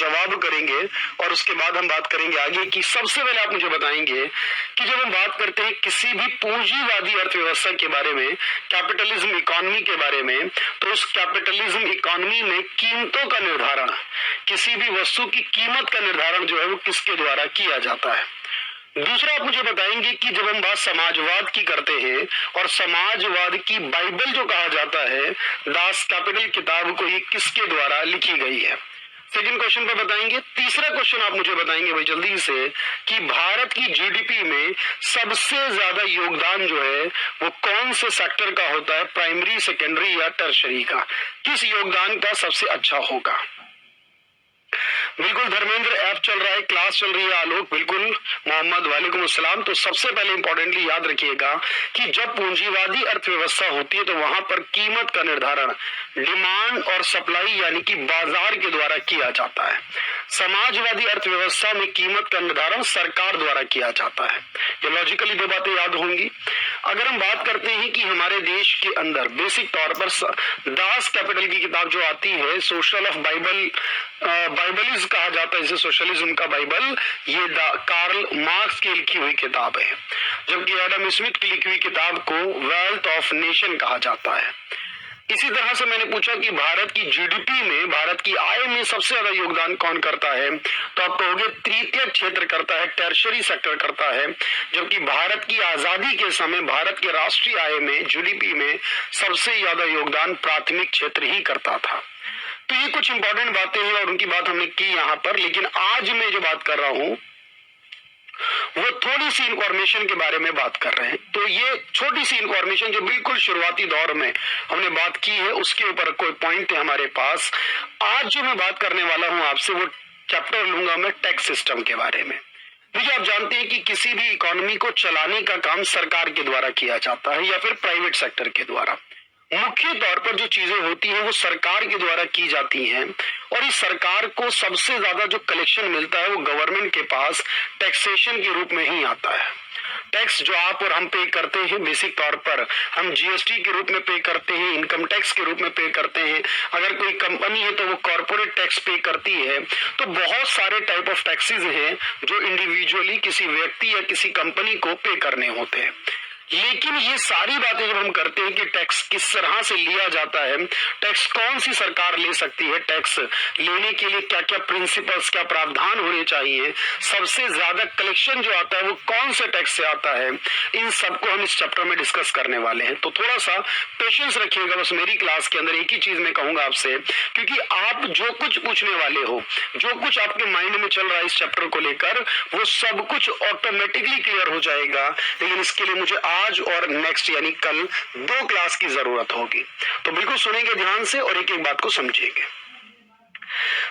जवाब करेंगे और उसके बाद हम बात करेंगे आगे की। सबसे पहले आप मुझे बताएंगे कि जब हम बात करते हैं किसी भी पूंजीवादी अर्थव्यवस्था के बारे में, कैपिटलिज्म इकोनॉमी के बारे में, तो उस कैपिटलिज्म इकोनॉमी में कीमतों का निर्धारण, किसी भी वस्तु की कीमत का निर्धारण जो है वो किसके द्वारा किया जाता है। दूसरा आप मुझे बताएंगे कि जब हम बात समाजवाद की करते हैं और समाजवाद की बाइबल जो कहा जाता है, दास कैपिटल किताब को, ये किसके द्वारा लिखी गई है। सेकंड क्वेश्चन पर बताएंगे। तीसरा क्वेश्चन आप मुझे बताएंगे भाई जल्दी से कि भारत की जीडीपी में सबसे ज्यादा योगदान जो है वो कौन से सेक्टर का होता है, प्राइमरी, सेकेंडरी या टर्शरी का, किस योगदान का सबसे अच्छा होगा। बिल्कुल धर्मेंद्र, ऐप चल रहा है, क्लास चल रही है। आलोक, बिल्कुल। मोहम्मद, वालेकुम अस्सलाम। तो सबसे पहले इंपॉर्टेंटली याद रखिएगा कि जब पूंजीवादी अर्थव्यवस्था होती है तो वहां पर कीमत का निर्धारण डिमांड और सप्लाई यानी कि बाजार के द्वारा किया जाता है। समाजवादी अर्थव्यवस्था में कीमत का निर्धारण सरकार द्वारा किया जाता है। ये लॉजिकली दो बातें याद होंगी। अगर हम बात करते हैं कि हमारे देश के अंदर बेसिक तौर पर दास कैपिटल की किताब जो आती है, सोशल ऑफ बाइबल, बाइबलिज कहा जाता है इसे, सोशलिज्म का बाइबल, ये कार्ल मार्क्स की लिखी हुई किताब है, जबकि एडम स्मिथ की लिखी हुई किताब को वेल्थ ऑफ नेशन कहा जाता है। इसी तरह से मैंने पूछा कि भारत की जीडीपी में, भारत की आय में सबसे ज्यादा योगदान कौन करता है, तो आप कहोगे तृतीय क्षेत्र करता है, टर्शरी सेक्टर करता है, जबकि भारत की आजादी के समय भारत के राष्ट्रीय आय में, जीडीपी में सबसे ज्यादा योगदान प्राथमिक क्षेत्र ही करता था। तो ये कुछ इंपॉर्टेंट बातें हैं और उनकी बात हमने की यहाँ पर। लेकिन आज मैं जो बात कर रहा हूं वो थोड़ी सी इंफॉर्मेशन के बारे में बात कर रहे हैं। तो ये छोटी सी इंफॉर्मेशन जो बिल्कुल शुरुआती दौर में हमने बात की है, उसके ऊपर कोई पॉइंट है हमारे पास। आज जो मैं बात करने वाला हूं आपसे, वो चैप्टर लूंगा मैं टैक्स सिस्टम के बारे में। देखिए, आप जानते हैं कि किसी भी इकोनॉमी को चलाने का काम सरकार के द्वारा किया जाता है या फिर प्राइवेट सेक्टर के द्वारा। मुख्य तौर पर जो चीजें होती हैं वो सरकार के द्वारा की जाती हैं और इस सरकार को सबसे ज्यादा जो कलेक्शन मिलता है वो गवर्नमेंट के पास टैक्सेशन के रूप में ही आता है। टैक्स जो आप और हम पे करते हैं, बेसिक तौर पर हम जीएसटी के रूप में पे करते हैं, इनकम टैक्स के रूप में पे करते हैं। अगर कोई कंपनी है तो वो कॉर्पोरेट टैक्स पे करती है। तो बहुत सारे टाइप ऑफ टैक्सेस हैं जो इंडिविजुअली किसी व्यक्ति या किसी कंपनी को पे करने होते हैं। लेकिन ये सारी बातें जब हम करते हैं कि टैक्स किस तरह से लिया जाता है, टैक्स कौन सी सरकार ले सकती है, टैक्स लेने के लिए क्या क्या प्रिंसिपल्स, क्या प्रावधान होने चाहिए, सबसे ज्यादा कलेक्शन जो आता है वो कौन से टैक्स से आता है, इन सबको हम इस चैप्टर में डिस्कस करने वाले हैं। तो थोड़ा सा पेशेंस रखिएगा। बस मेरी क्लास के अंदर एक ही चीज मैं कहूंगा आपसे, क्योंकि आप जो कुछ पूछने वाले हो, जो कुछ आपके माइंड में चल रहा है इस चैप्टर को लेकर, वो सब कुछ ऑटोमेटिकली क्लियर हो जाएगा। लेकिन इसके लिए मुझे आज और नेक्स्ट यानी कल 2 क्लास की जरूरत होगी। तो बिल्कुल सुनेंगे ध्यान से और एक एक बात को समझेंगे।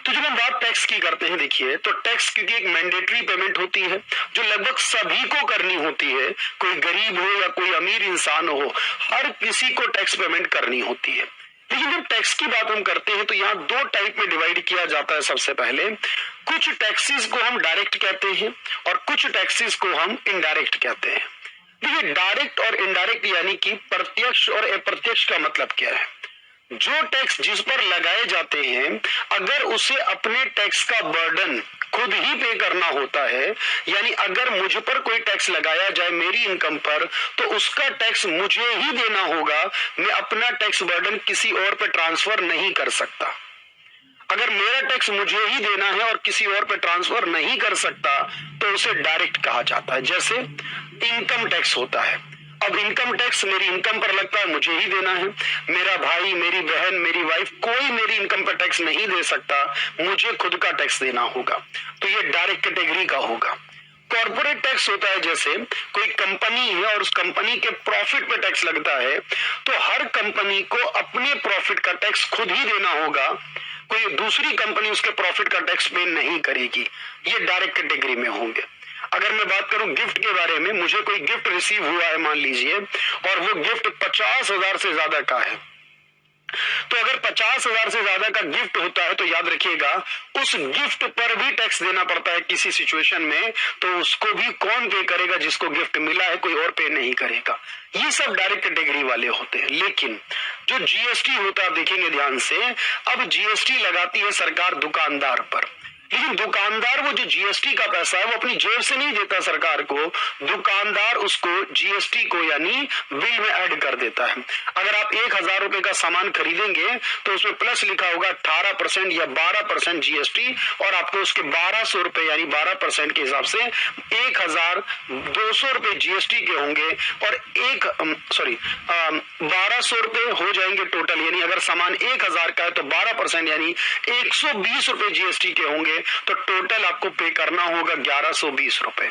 तो जब हम बात टैक्स की करते हैं, देखिए, तो टैक्स क्योंकि एक मैंडेटरी पेमेंट होती है जो लगभग सभी को करनी होती है, कोई गरीब हो या कोई अमीर इंसान हो, हर किसी को टैक्स पेमेंट करनी होती है। लेकिन जब टैक्स की बात हम करते हैं तो यहाँ 2 टाइप में डिवाइड किया जाता है। सबसे पहले कुछ टैक्सेस को हम डायरेक्ट कहते हैं और कुछ टैक्सेस को हम इनडायरेक्ट कहते हैं। देखिए, डायरेक्ट और इनडायरेक्ट यानी कि प्रत्यक्ष और अप्रत्यक्ष का मतलब क्या है। जो टैक्स जिस पर लगाए जाते हैं, अगर उसे अपने टैक्स का बर्डन खुद ही पे करना होता है, यानी अगर मुझ पर कोई टैक्स लगाया जाए मेरी इनकम पर, तो उसका टैक्स मुझे ही देना होगा। मैं अपना टैक्स बर्डन किसी और पे ट्रांसफर नहीं कर सकता। अगर मेरा टैक्स मुझे ही देना है और किसी और पे ट्रांसफर नहीं कर सकता तो उसे डायरेक्ट कहा जाता है। जैसे इनकम टैक्स होता है। अब इनकम टैक्स मेरी इनकम पर लगता है, मुझे ही देना है। मेरा भाई, मेरी बहन, मेरी वाइफ, कोई मेरी इनकम पर टैक्स नहीं दे सकता, मुझे खुद का टैक्स देना होगा। तो ये डायरेक्ट कैटेगरी का होगा। कॉर्पोरेट टैक्स होता है, जैसे कोई कंपनी है और उस कंपनी के प्रॉफिट पे टैक्स लगता है, तो हर कंपनी को अपने प्रॉफिट का टैक्स खुद ही देना होगा। कोई दूसरी कंपनी उसके प्रॉफिट का टैक्स पे नहीं करेगी। ये डायरेक्ट कैटेगरी में होंगे। अगर मैं बात करूं गिफ्ट के बारे में, मुझे कोई गिफ्ट रिसीव हुआ है मान लीजिए, और वो गिफ्ट 50,000 से ज्यादा का है, तो अगर 50,000 से ज्यादा का गिफ्ट होता है तो याद रखिएगा उस गिफ्ट पर भी टैक्स देना पड़ता है किसी सिचुएशन में। तो उसको भी कौन पे करेगा? जिसको गिफ्ट मिला है, कोई और पे नहीं करेगा। ये सब डायरेक्ट कैटेगरी वाले होते हैं। लेकिन जो जीएसटी होता है, आप देखेंगे ध्यान से, अब जीएसटी लगाती है सरकार दुकानदार पर। लेकिन दुकानदार वो जो जीएसटी का पैसा है वो अपनी जेब से नहीं देता सरकार को, दुकानदार उसको जीएसटी को यानी बिल में ऐड कर देता है। अगर आप 1,000 रुपए का सामान खरीदेंगे तो उसमें प्लस लिखा होगा 18% या 12% जीएसटी, और आपको उसके 1200 रुपए यानी 12% के हिसाब से 1,200 रुपए जीएसटी के होंगे, और 1200 रुपए हो जाएंगे टोटल, यानी अगर सामान 1,000 का है तो 12% यानी 120 रुपए जीएसटी के होंगे, तो टोटल आपको पे करना होगा 1120 रुपए।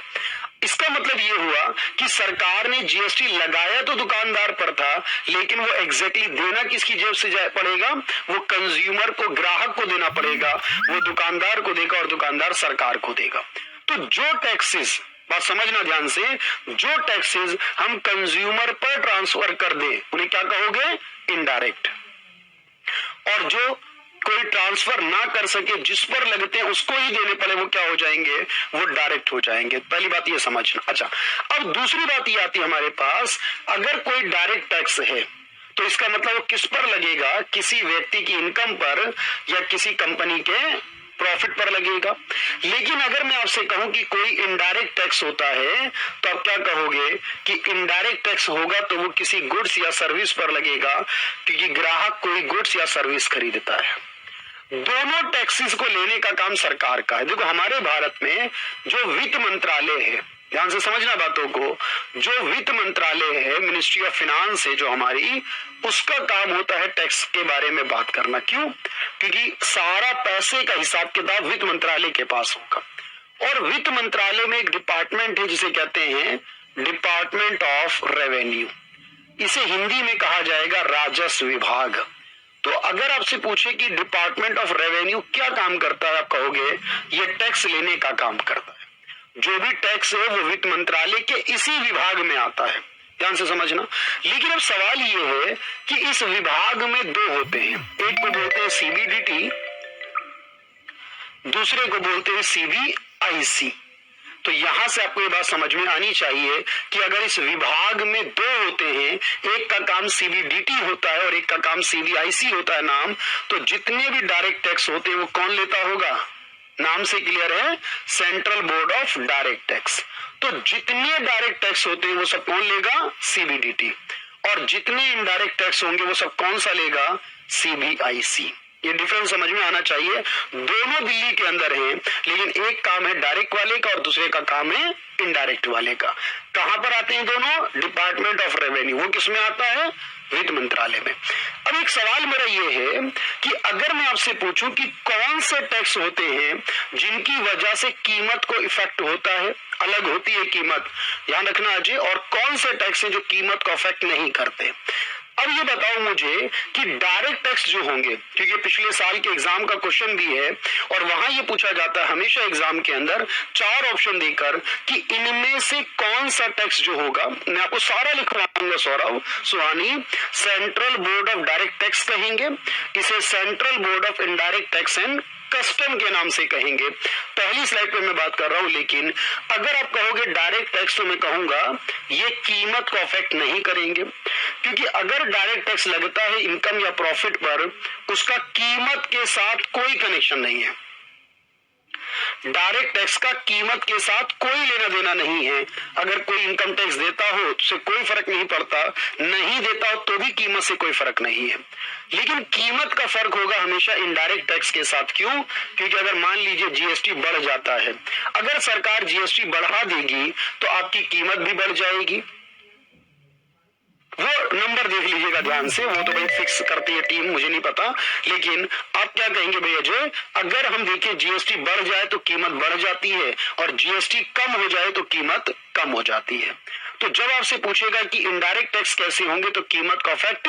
इसका मतलब ये हुआ कि सरकार ने जीएसटी लगाया तो दुकानदार पर था, लेकिन वो एग्जैक्टली देना किसकी जेब से पड़ेगा, वो कंज्यूमर को, ग्राहक को देना पड़ेगा, वो दुकानदार को देगा और दुकानदार सरकार को देगा। तो जो टैक्सेस, बात समझना ध्यान से, जो टैक्सेस हम कंज्यूमर पर ट्रांसफर कर दे उन्हें क्या कहोगे, इनडायरेक्ट, और जो कोई ट्रांसफर ना कर सके जिस पर लगते हैं उसको ही देने पड़े वो क्या हो जाएंगे, वो डायरेक्ट हो जाएंगे। पहली बात ये समझना। अच्छा, अब दूसरी बात ये आती है हमारे पास, अगर कोई डायरेक्ट टैक्स है तो इसका मतलब वो किस पर लगेगा, किसी व्यक्ति की इनकम पर या किसी कंपनी के प्रॉफिट पर लगेगा। लेकिन अगर मैं आपसे कहूं कि कोई इनडायरेक्ट टैक्स होता है तो आप क्या कहोगे कि इनडायरेक्ट टैक्स होगा तो वो किसी गुड्स या सर्विस पर लगेगा, क्योंकि ग्राहक कोई गुड्स या सर्विस खरीदता है। दोनों टैक्सेस को लेने का काम सरकार का है। देखो हमारे भारत में जो वित्त मंत्रालय है, ध्यान से समझना बातों को, जो वित्त मंत्रालय है, मिनिस्ट्री ऑफ फाइनेंस है जो हमारी, उसका काम होता है टैक्स के बारे में बात करना। क्यों? क्योंकि सारा पैसे का हिसाब किताब वित्त मंत्रालय के पास होगा, और वित्त मंत्रालय में एक डिपार्टमेंट है जिसे कहते हैं डिपार्टमेंट ऑफ रेवेन्यू, इसे हिंदी में कहा जाएगा राजस्व विभाग। तो अगर आपसे पूछे कि डिपार्टमेंट ऑफ रेवेन्यू क्या काम करता है, आप कहोगे ये टैक्स लेने का काम करता है। जो भी टैक्स है वो वित्त मंत्रालय के इसी विभाग में आता है, ध्यान से समझना। लेकिन अब सवाल ये है कि इस विभाग में दो होते हैं, एक को बोलते हैं सीबीडीटी, दूसरे को बोलते हैं सीबीआईसी। तो यहां से आपको ये बात समझ में आनी चाहिए कि अगर इस विभाग में दो होते हैं, एक का काम सीबीडीटी होता है और एक का काम सीबीआईसी होता है नाम, तो जितने भी डायरेक्ट टैक्स होते हैं वो कौन लेता होगा, नाम से क्लियर है, central board of direct tax. तो जितने डायरेक्ट टैक्स होते हैं वो सब कौन लेगा, सीबीडीटी, और जितने इनडायरेक्ट टैक्स होंगे वो सब कौन सा लेगा, सीबीआईसी। ये डिफरेंस समझ में आना चाहिए। दोनों दिल्ली के अंदर हैं, लेकिन एक काम है डायरेक्ट वाले का और दूसरे का काम है इनडायरेक्ट वाले का। कहां पर आते हैं दोनों, डिपार्टमेंट ऑफ रेवेन्यू, वो किसमें आता है, वित्त मंत्रालय में। अब एक सवाल मेरा ये है कि अगर मैं आपसे पूछूं कि कौन से टैक्स होते हैं जिनकी वजह से कीमत को इफेक्ट होता है, अलग होती है कीमत, ध्यान रखना अजय, और कौन से टैक्स हैं जो कीमत को अफेक्ट नहीं करते। अब ये बताओ मुझे कि डायरेक्ट टैक्स जो होंगे, क्योंकि पिछले साल के एग्जाम का क्वेश्चन भी है और वहां ये पूछा जाता है हमेशा एग्जाम के अंदर 4 ऑप्शन देकर कि इनमें से कौन सा टैक्स जो होगा, मैं आपको सारा लिखवाऊंगा Saurabh Suhani, central board of direct tax कहेंगे, इसे central board of indirect tax and custom के नाम से कहेंगे। पहली स्लाइड पे मैं बात कर रहा हूं, लेकिन अगर आप कहोगे डायरेक्ट टैक्स तो मैं कहूंगा ये कीमत को अफेक्ट नहीं करेंगे, क्योंकि अगर डायरेक्ट टैक्स लगता है इनकम या प्रॉफिट पर, उसका कीमत के साथ कोई कनेक्शन नहीं है। डायरेक्ट टैक्स का कीमत के साथ कोई लेना देना नहीं है। अगर कोई इनकम टैक्स देता हो उससे कोई फर्क नहीं पड़ता, नहीं देता हो तो भी कीमत से कोई फर्क नहीं है। लेकिन कीमत का फर्क होगा हमेशा इनडायरेक्ट टैक्स के साथ। क्यों? क्योंकि अगर मान लीजिए जीएसटी बढ़ जाता है, अगर सरकार जीएसटी बढ़ा देगी तो आपकी कीमत भी बढ़ जाएगी। वो नंबर देख लीजिएगा ध्यान से, वो तो भाई फिक्स करती है टीम, मुझे नहीं पता, लेकिन आप क्या कहेंगे भैया अजय, अगर हम देखें जीएसटी बढ़ जाए तो कीमत बढ़ जाती है और जीएसटी कम हो जाए तो कीमत कम हो जाती है। तो जब आपसे पूछेगा कि इनडायरेक्ट टैक्स कैसे होंगे तो कीमत को अफेक्ट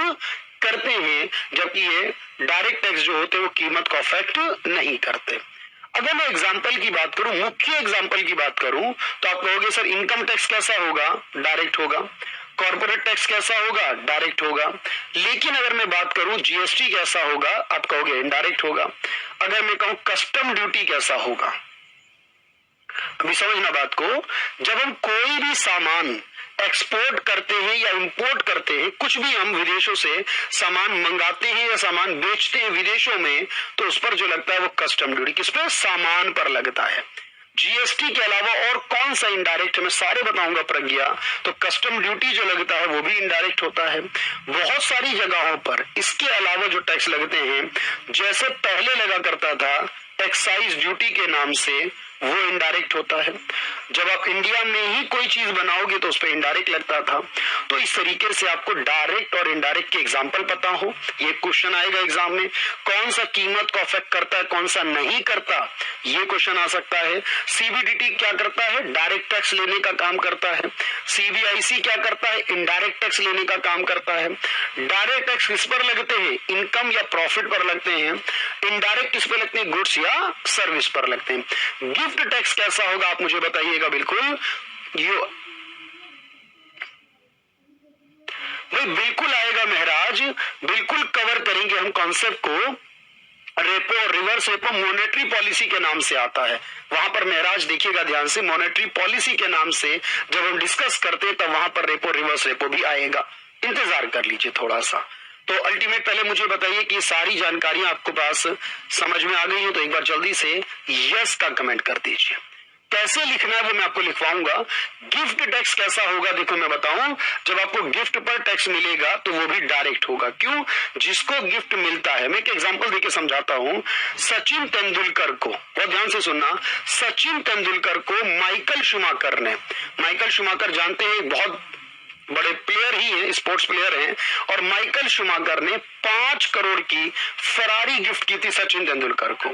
करते हैं, जबकि ये डायरेक्ट टैक्स जो होते हैं वो कीमत को अफेक्ट नहीं करते। अगर मैं एग्जाम्पल की बात करूं, मुख्य एग्जाम्पल की बात करूं, तो आप कहोगे सर इनकम टैक्स कैसा होगा, डायरेक्ट होगा, कॉर्पोरेट टैक्स कैसा होगा, डायरेक्ट होगा। लेकिन अगर मैं बात करूं जीएसटी कैसा होगा, आप कहोगे इनडायरेक्ट होगा। अगर मैं कहूं कस्टम ड्यूटी कैसा होगा, अभी समझना बात को, जब हम कोई भी सामान एक्सपोर्ट करते हैं या इंपोर्ट करते हैं, कुछ भी हम विदेशों से सामान मंगाते हैं या सामान बेचते हैं विदेशों में, तो उस पर जो लगता है वो कस्टम ड्यूटी किस पर? सामान पर लगता है। जीएसटी के अलावा और कौन सा इनडायरेक्ट मैं सारे बताऊंगा प्रज्ञा। तो कस्टम ड्यूटी जो लगता है वो भी इनडायरेक्ट होता है बहुत सारी जगहों पर। इसके अलावा जो टैक्स लगते हैं, जैसे पहले लगा करता था एक्साइज ड्यूटी के नाम से, वो इनडायरेक्ट होता है। जब आप इंडिया में ही कोई चीज बनाओगे तो उस पर इनडायरेक्ट लगता था। तो इस तरीके से आपको डायरेक्ट और इनडायरेक्ट के एग्जाम्पल पता हो, ये क्वेश्चन आएगा एग्जाम में। कौन सा कीमत को अफेक्ट करता है, कौन सा नहीं करता, ये क्वेश्चन आ सकता है। सीबीडीटी क्या करता है? डायरेक्ट टैक्स लेने का काम करता है। सीबीआईसी क्या करता है? इनडायरेक्ट टैक्स लेने का काम करता है। डायरेक्ट टैक्स किस पर लगते हैं? इनकम या प्रॉफिट पर लगते हैं। इनडायरेक्ट किस पर लगते हैं? गुड्स या सर्विस पर लगते हैं। गिफ्ट टैक्स कैसा होगा आप मुझे बताइएगा। बिल्कुल भाई बिल्कुल आएगा महराज, बिल्कुल कवर करेंगे हम कॉन्सेप्ट को। रेपो और रिवर्स रेपो मॉनेटरी पॉलिसी के नाम से आता है। वहां पर महराज देखिएगा ध्यान से, मॉनेटरी पॉलिसी के नाम से जब हम डिस्कस करते हैं तब वहां पर रेपो रिवर्स रेपो भी आएगा। इंतजार कर लीजिए थोड़ा सा। तो अल्टीमेट पहले मुझे बताइए कि सारी जानकारियां आपके पास समझ में आ गई है, तो एक बार जल्दी से यस का कमेंट कर दीजिए। कैसे लिखना है वो मैं आपको लिखवाऊंगा। गिफ्ट टैक्स कैसा होगा देखो मैं बताऊं। जब आपको गिफ्ट पर टैक्स मिलेगा तो वो भी डायरेक्ट होगा। क्यों? जिसको गिफ्ट मिलता है, मैं एक एग्जांपल देके समझाता हूं। सचिन तेंदुलकर को, बहुत ध्यान से सुनना, सचिन तेंदुलकर को माइकल शुमाकर ने, माइकल शुमाकर जानते हैं बहुत बड़े प्लेयर ही है, स्पोर्ट्स प्लेयर हैं, और माइकल शुमाकर ने 5 करोड़ की फरारी गिफ्ट की थी सचिन तेंदुलकर को।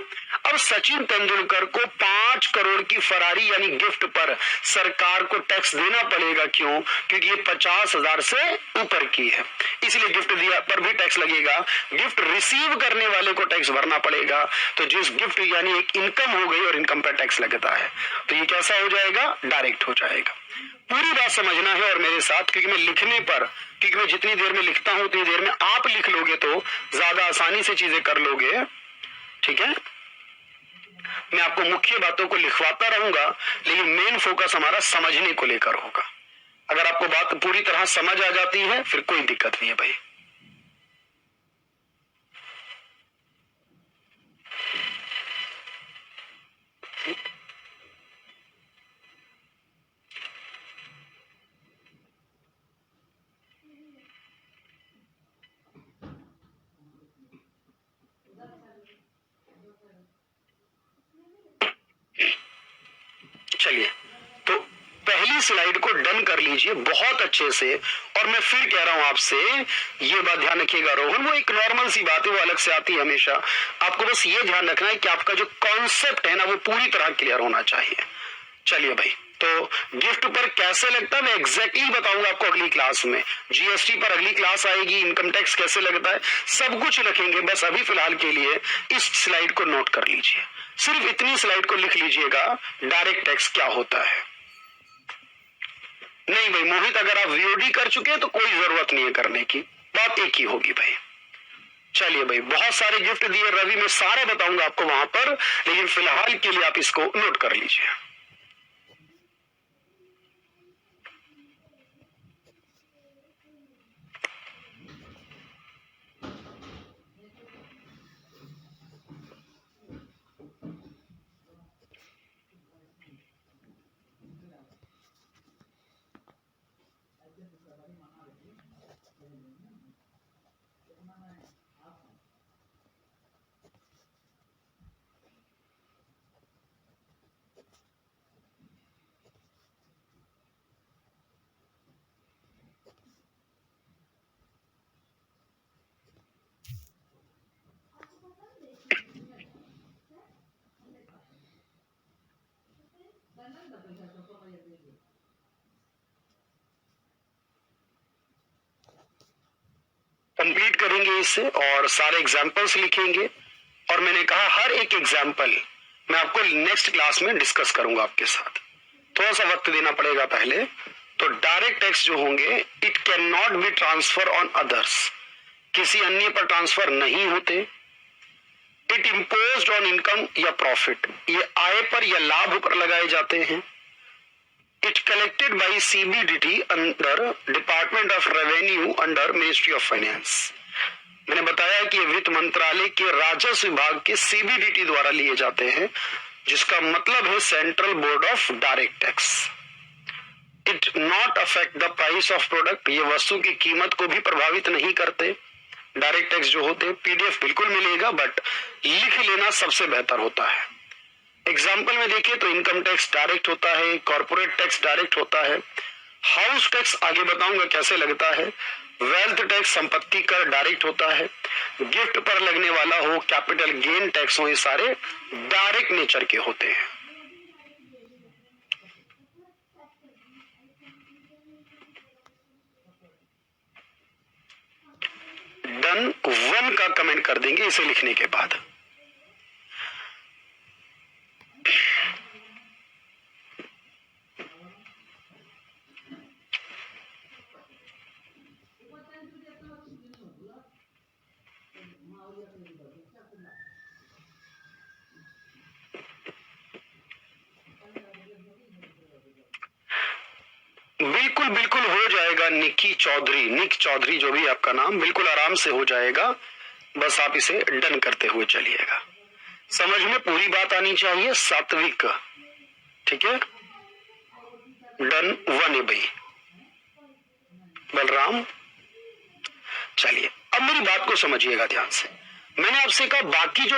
अब सचिन तेंदुलकर को 5 करोड़ की फरारी यानी गिफ्ट पर सरकार को टैक्स देना पड़ेगा। क्यों? क्योंकि ये 50,000 से ऊपर की है, इसलिए गिफ्ट दिया पर भी टैक्स लगेगा। गिफ्ट रिसीव करने वाले को टैक्स भरना पड़ेगा। तो जिस गिफ्ट यानी एक इनकम हो गई और इनकम पर टैक्स लगता है, तो ये कैसा हो जाएगा? डायरेक्ट हो जाएगा। पूरी बात समझना है और मेरे साथ, क्योंकि मैं लिखने पर, क्योंकि मैं जितनी देर में लिखता हूं उतनी देर में आप लिख लोगे तो ज्यादा आसानी से चीजें कर लोगे। ठीक है, मैं आपको मुख्य बातों को लिखवाता रहूंगा, लेकिन मेन फोकस हमारा समझने को लेकर होगा। अगर आपको बात पूरी तरह समझ आ जाती है फिर कोई दिक्कत नहीं है भाई। चलिए, तो पहली स्लाइड को डन कर लीजिए बहुत अच्छे से। और मैं फिर कह रहा हूं आपसे, ये बात ध्यान रखिएगा रोहन, वो एक नॉर्मल सी बात है, वो अलग से आती है हमेशा। आपको बस ये ध्यान रखना है कि आपका जो कॉन्सेप्ट है ना वो पूरी तरह क्लियर होना चाहिए। चलिए भाई, तो गिफ्ट पर कैसे लगता है मैं एग्जैक्टली बताऊंगा आपको अगली क्लास में। जीएसटी पर अगली क्लास आएगी, इनकम टैक्स कैसे लगता है सब कुछ रखेंगे। बस अभी फिलहाल के लिए इस स्लाइड को नोट कर लीजिए, सिर्फ इतनी स्लाइड को लिख लीजिएगा, डायरेक्ट टैक्स क्या होता है। नहीं भाई मोहित, अगर आप वीओडी कर चुके हैं तो कोई जरूरत नहीं है करने की, बात एक ही होगी भाई। चलिए भाई, बहुत सारे गिफ्ट दिए रवि, मैं सारे बताऊंगा आपको वहां पर, लेकिन फिलहाल के लिए आप इसको नोट कर लीजिए। कंप्लीट करेंगे इसे और सारे एग्जाम्पल्स लिखेंगे। और मैंने कहा हर एक एग्जाम्पल मैं आपको नेक्स्ट क्लास में डिस्कस करूंगा आपके साथ, थोड़ा सा वक्त देना पड़ेगा पहले। तो डायरेक्ट टैक्स जो होंगे, it can not be transfer on others, किसी अन्य पर ट्रांसफर नहीं होते। इट इम्पोज्ड ऑन इनकम या प्रॉफिट, ये आय पर या लाभ पर लगाए जाते हैं। It collected by CBDT under department of revenue under ministry of finance. मैंने बताया कि ये वित्त मंत्रालय के राजस्व विभाग के CBDT द्वारा लिए जाते हैं, जिसका मतलब है central board of direct tax. It not affect the price of product, ये वस्तु की कीमत को भी प्रभावित नहीं करते। डायरेक्ट टैक्स जो होते हैं, PDF बिल्कुल मिलेगा, बट लिख लेना सबसे बेहतर होता है। एग्जाम्पल में देखिए तो इनकम टैक्स डायरेक्ट होता है, कॉर्पोरेट टैक्स डायरेक्ट होता है, हाउस टैक्स आगे बताऊंगा कैसे लगता है, वेल्थ टैक्स संपत्ति कर डायरेक्ट होता है, गिफ्ट पर लगने वाला हो, कैपिटल गेन टैक्स हो, ये सारे डायरेक्ट नेचर के होते हैं। डन 1 का कमेंट कर देंगे इसे लिखने के बाद। बिल्कुल बिल्कुल हो जाएगा। निक चौधरी जो भी आपका नाम, बिल्कुल आराम से हो जाएगा, बस आप इसे डन करते हुए चलिएगा। समझ में पूरी बात आनी चाहिए, सात्विक, ठीक है। डन 1 है भाई बलराम। चलिए अब मेरी बात को समझिएगा ध्यान से। मैंने आपसे कहा बाकी जो